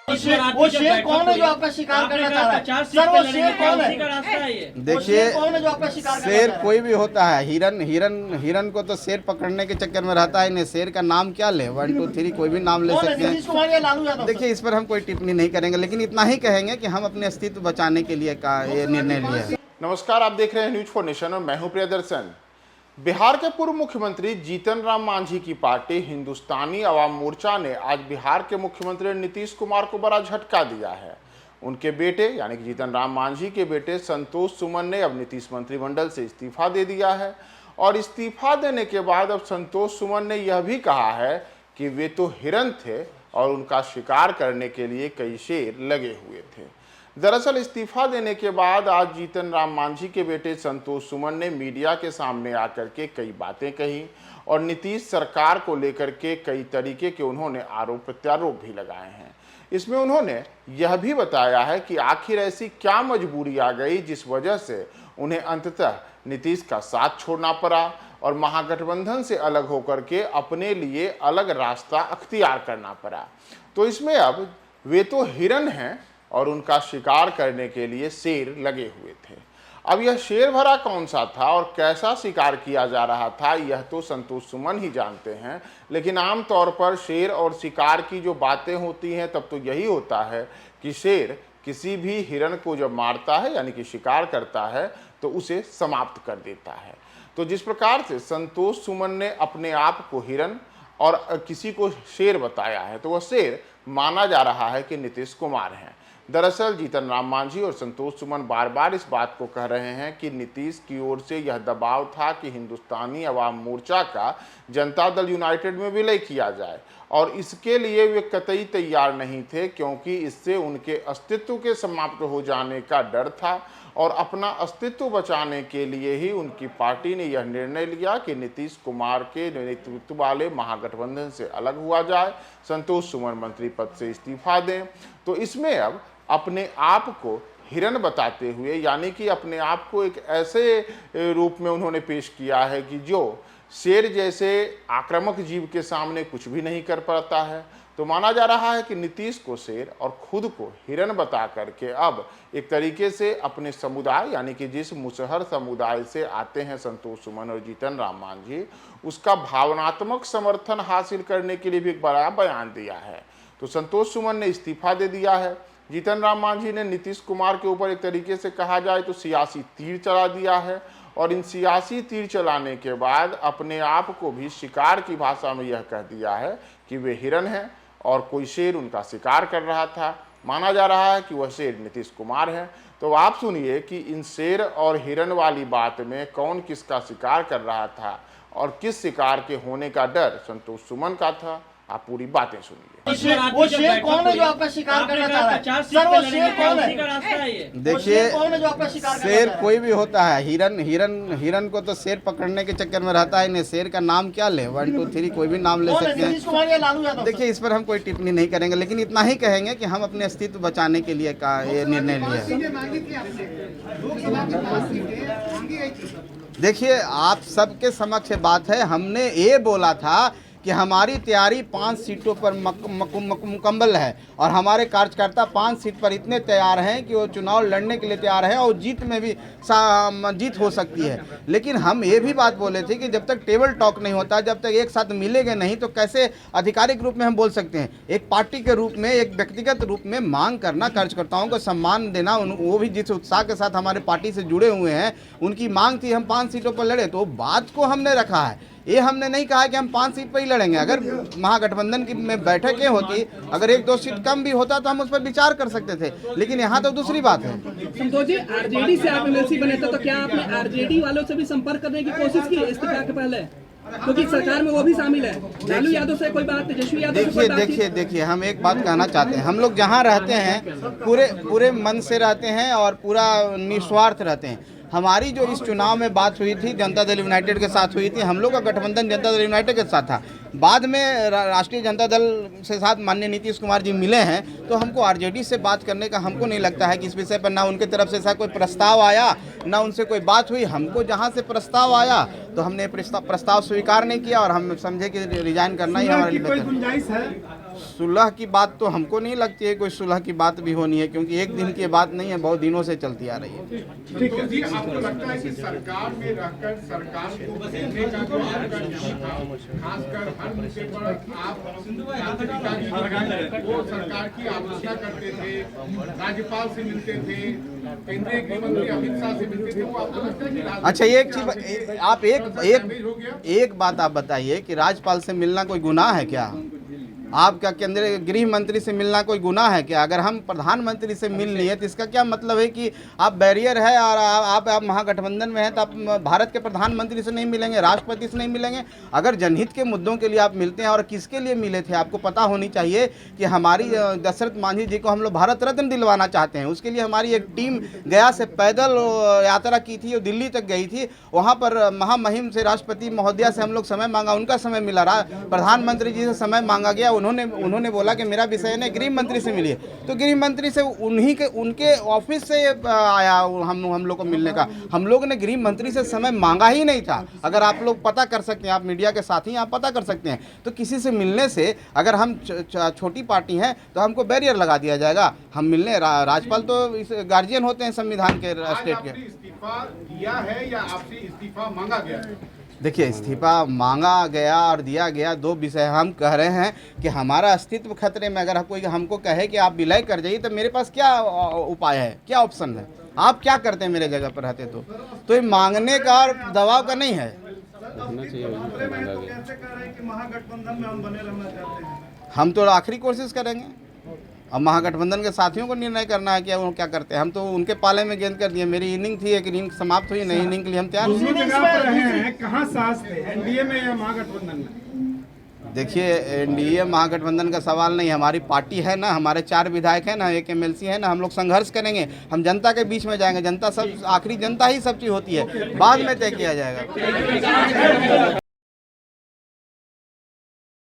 वो शेर कौन है जो आपका शिकार करना चाह रहा है? सर वो शेर कौन है? देखिए, कौन है जो आपका शिकार करना शेर चाह रहा है? कोई भी होता है। हिरन को तो शेर पकड़ने के चक्कर में रहता है। नहीं, शेर का नाम क्या ले, 1 2 3 कोई भी नाम ले कौन है? सकते नीतीश हैं। कुमार या लालू यादव? देखिए, इस पर हम कोई टिप्पणी नहीं करेंगे, लेकिन इतना ही कहेंगे कि हम अपने अस्तित्व बचाने के लिए का ये निर्णय लिया है। नमस्कार, आप देख रहे हैं न्यूज फॉर नेशन और मैं हूं प्रियदर्शन। बिहार के पूर्व मुख्यमंत्री जीतन राम मांझी की पार्टी हिंदुस्तानी अवाम मोर्चा ने आज बिहार के मुख्यमंत्री नीतीश कुमार को बड़ा झटका दिया है। उनके बेटे यानी कि जीतन राम मांझी के बेटे संतोष सुमन ने अब नीतीश मंत्रिमंडल से इस्तीफा दे दिया है और इस्तीफा देने के बाद अब संतोष सुमन ने यह भी कहा है कि वे तो हिरन थे और उनका शिकार करने के लिए कई शेर लगे हुए थे। दरअसल इस्तीफा देने के बाद आज जीतन राम मांझी के बेटे संतोष सुमन ने मीडिया के सामने आकर के कई बातें कही और नीतीश सरकार को लेकर के कई तरीके के उन्होंने आरोप प्रत्यारोप भी लगाए हैं। इसमें उन्होंने यह भी बताया है कि आखिर ऐसी क्या मजबूरी आ गई जिस वजह से उन्हें अंततः नीतीश का साथ छोड़ना पड़ा और महागठबंधन से अलग होकर के अपने लिए अलग रास्ता अख्तियार करना पड़ा। तो इसमें अब वे तो हिरन हैं और उनका शिकार करने के लिए शेर लगे हुए थे। अब यह शेर भरा कौन सा था और कैसा शिकार किया जा रहा था, यह तो संतोष सुमन ही जानते हैं। लेकिन आमतौर पर शेर और शिकार की जो बातें होती हैं तब तो यही होता है कि शेर किसी भी हिरन को जब मारता है यानी कि शिकार करता है तो उसे समाप्त कर देता है। तो जिस प्रकार से संतोष सुमन ने अपने आप को हिरन और किसी को शेर बताया है तो वह शेर माना जा रहा है कि नीतीश कुमार हैं। दरअसल जीतन राम मांझी और संतोष सुमन बार बार इस बात को कह रहे हैं कि नीतीश की ओर से यह दबाव था कि हिंदुस्तानी अवाम मोर्चा का जनता दल यूनाइटेड में विलय किया जाए और इसके लिए वे कतई तैयार नहीं थे क्योंकि इससे उनके अस्तित्व के समाप्त हो जाने का डर था और अपना अस्तित्व बचाने के लिए ही उनकी पार्टी ने यह निर्णय लिया कि नीतीश कुमार के नेतृत्व वाले महागठबंधन से अलग हुआ जाए, संतोष सुमन मंत्री पद से इस्तीफा दें। तो इसमें अब अपने आप को हिरन बताते हुए यानी कि अपने आप को एक ऐसे रूप में उन्होंने पेश किया है कि जो शेर जैसे आक्रामक जीव के सामने कुछ भी नहीं कर पाता है। तो माना जा रहा है कि नीतीश को शेर और खुद को हिरन बता करके अब एक तरीके से अपने समुदाय यानी कि जिस मुसहर समुदाय से आते हैं संतोष सुमन और जीतन राम मांझी, उसका भावनात्मक समर्थन हासिल करने के लिए भी एक बड़ा बयान दिया है। तो संतोष सुमन ने इस्तीफा दे दिया है। जीतन राम मांझी ने नीतीश कुमार के ऊपर एक तरीके से कहा जाए तो सियासी तीर चला दिया है और इन सियासी तीर चलाने के बाद अपने आप को भी शिकार की भाषा में यह कह दिया है कि वे हिरन हैं और कोई शेर उनका शिकार कर रहा था। माना जा रहा है कि वह शेर नीतीश कुमार है। तो आप सुनिए कि इन शेर और हिरन वाली बात में कौन किसका शिकार कर रहा था और किस शिकार के होने का डर संतोष सुमन का था। आप पूरी बातें सुनिए। वो शेर कौन है जो आपका शिकार करना चाह रहा है? सर वो शेर कौन है? देखिए, कौन है जो आपका शिकार करना शेर चाह रहा है? कोई भी होता है। हिरन को तो शेर पकड़ने के चक्कर में रहता है। नहीं, शेर का नाम क्या ले, 1 2 3 कोई भी नाम ले कौन है? सकते नीतीश हैं। कुमार या लालू यादव? देखिए, इस पर हम कोई टिप्पणी नहीं करेंगे, लेकिन इतना ही कहेंगे कि हम अपने अस्तित्व बचाने के लिए का ये निर्णय लिया है। देखिए, आप सबके समक्ष बात है। हमने ये बोला था कि हमारी तैयारी 5 सीटों पर मुकम्मल है और हमारे कार्यकर्ता 5 सीट पर इतने तैयार हैं कि वो चुनाव लड़ने के लिए तैयार हैं और जीत में भी जीत हो सकती है। लेकिन हम ये भी बात बोले थे कि जब तक टेबल टॉक नहीं होता, जब तक एक साथ मिलेंगे नहीं तो कैसे आधिकारिक रूप में हम बोल सकते हैं। एक पार्टी के रूप में, एक व्यक्तिगत रूप में मांग करना, कार्यकर्ताओं को सम्मान देना, वो भी जिस उत्साह के साथ हमारे पार्टी से जुड़े हुए हैं, उनकी मांग थी हम 5 सीटों पर लड़े। तो बात को हमने रखा है। ये हमने नहीं कहा कि हम 5 सीट पर ही लड़ेंगे। अगर महागठबंधन की में बैठकें होती, अगर 1-2 सीट कम भी होता तो हम उस पर विचार कर सकते थे, लेकिन यहाँ तो दूसरी बात है। संतोष जी, आरजेडी से आप एमएलसी बने थे तो क्या आपने आरजेडी वालों से भी संपर्क करने की कोशिश की इस्तीफा के पहले? क्योंकि सरकार में वो भी शामिल है। लालू यादव से कोई बात, तेजस्वी यादव से देखिए, हम एक बात कहना चाहते हैं। हम लोग जहाँ रहते हैं पूरे मन से रहते हैं और पूरा निस्वार्थ रहते हैं। हमारी जो इस चुनाव में बात हुई थी जनता दल यूनाइटेड के साथ हुई थी। हम लोग का गठबंधन जनता दल यूनाइटेड के साथ था। बाद में राष्ट्रीय जनता दल से साथ माननीय नीतीश कुमार जी मिले हैं तो हमको आरजेडी से बात करने का हमको नहीं लगता है कि इस विषय पर ना उनके तरफ से ऐसा कोई प्रस्ताव आया, ना उनसे कोई बात हुई। हमको जहां से प्रस्ताव आया तो हमने प्रस्ताव स्वीकार नहीं किया और हम समझे कि रिजाइन करना ही हमारे लिए बेहतर है। सुलह की बात तो हमको नहीं लगती है कोई सुलह की बात भी होनी है, क्योंकि एक दिन की बात नहीं है, बहुत दिनों से चलती आ रही है। जी, आपको लगता है कि सरकार में रहकर सरकार को बदलने का जो आपका यहाँ था, खासकर हर मुद्दे पर आप वो सरकार की आलोचना करते थे, राज्यपाल से मिलते थे, केंद्रीय गृह मंत्री अमित शाह से मिलते थे, वो आपको लगता है कि अच्छा, एक चीज आप एक बात आप बताइए कि राज्यपाल से मिलना कोई गुनाह है क्या? आपका केंद्रीय गृह मंत्री से मिलना कोई गुनाह है क्या? अगर हम प्रधानमंत्री से मिल लिए तो इसका क्या मतलब है कि आप बैरियर है और आप महागठबंधन में हैं तो आप भारत के प्रधानमंत्री से नहीं मिलेंगे, राष्ट्रपति से नहीं मिलेंगे? अगर जनहित के मुद्दों के लिए आप मिलते हैं और किसके लिए मिले थे आपको पता होनी चाहिए कि हमारी दशरथ मांझी जी को हम लोग भारत रत्न दिलवाना चाहते हैं। उसके लिए हमारी एक टीम गया से पैदल यात्रा की थी, वो दिल्ली तक गई थी, वहाँ पर महामहिम से राष्ट्रपति महोदया से हम लोग समय मांगा, उनका समय मिला, प्रधानमंत्री जी से समय मांगा गया, उन्होंने बोला कि मेरा विषय है गृह मंत्री से मिलिए, तो गृह मंत्री से उनके ऑफिस से आया हम लोग को मिलने का। हम लोग ने गृह मंत्री से समय मांगा ही नहीं था। अगर आप लोग पता कर सकते हैं, आप मीडिया के साथी आप पता कर सकते हैं, तो किसी से मिलने से अगर हम छोटी पार्टी हैं तो हमको बैरियर लगा दिया जाएगा। हम मिलने राज्यपाल तो गार्जियन होते हैं संविधान के, स्टेट के। इस्तीफा दिया है या आपसे इस्तीफा मांगा गया है? देखिए, इस्तीफा मांगा गया और दिया गया दो विषय। हम कह रहे हैं कि हमारा अस्तित्व खतरे में, अगर कोई हमको कहे कि आप विलय कर जाइए तो मेरे पास क्या उपाय है, क्या ऑप्शन है? आप क्या करते हैं मेरे जगह पर रहते तो ये मांगने का और दबाव का नहीं है। हम तो आखिरी कोशिश करेंगे। अब महागठबंधन के साथियों को निर्णय करना है कि वो क्या करते हैं। हम तो उनके पाले में गेंद कर दिए। मेरी इनिंग थी, एक इनिंग समाप्त हुई, नई इनिंग के लिए हम तैयार हैं। कहाँ सास थे, एनडीए में या महागठबंधन में? देखिए, एनडीए महागठबंधन का सवाल नहीं, हमारी पार्टी है ना, हमारे 4 विधायक हैं ना, 1 एमएलसी है ना, हम लोग संघर्ष करेंगे, हम जनता के बीच में जाएंगे। जनता सब, आखिरी जनता ही सब चीज़ होती है, बाद में तय किया जाएगा।